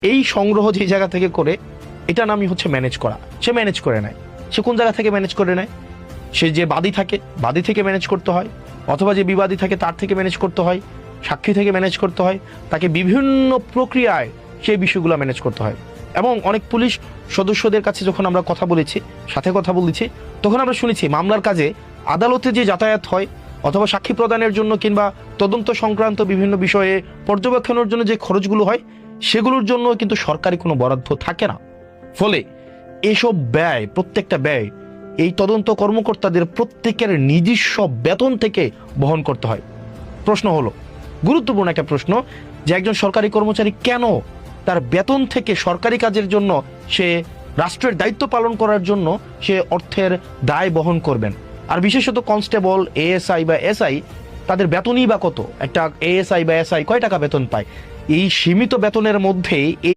এই সংগ্রহ যে জায়গা থেকে করে, এটা নামই হচ্ছে ম্যানেজ করা। সে ম্যানেজ করে নেয়। সে কোন জায়গা থেকে ম্যানেজ করে নেয়? সে যে বাদী থাকে, বাদী থেকে ম্যানেজ করতে হয়, অথবা যে বিবাদী থাকে তার থেকে ম্যানেজ করতে হয়, সাক্ষী থেকে ম্যানেজ করতে হয়, তাকে বিভিন্ন প্রক্রিয়ায় সেই বিষয়গুলো ম্যানেজ করতে হয়। এবং অনেক পুলিশ সদস্যদের কাছে যখন আমরা কথা বলেছি, সাথে কথা বলেছি, তখন আমরা শুনেছি মামলার কাজে আদালতে যে যাতায়াত হয়, অথবা সাক্ষী প্রদানের জন্য কিংবা তদন্ত সংক্রান্ত বিভিন্ন বিষয়ে পর্যবেক্ষণের জন্য যে খরচগুলো হয়, সেগুলোর জন্য কিন্তু সরকারি কোনো বরাদ্দ থাকে না। ফলে এসব ব্যয়, প্রত্যেকটা ব্যয় এই তদন্ত কর্মকর্তাদের প্রত্যেকের নিজস্ব বেতন থেকে বহন করতে হয়। প্রশ্ন হলো, গুরুত্বপূর্ণ একটা প্রশ্ন, যে একজন সরকারি কর্মচারী কেন তার বেতন থেকে সরকারি কাজের জন্য, সে রাষ্ট্রের দায়িত্ব পালন করার জন্য সে অর্থের দায় বহন করবেন? আর বিশেষত কনস্টেবল, এএসআই বা এসআই, তাদের বেতনই বা কত? একটা এএসআই বা এসআই কয় টাকা বেতন পায়? এই সীমিত বেতনের মধ্যে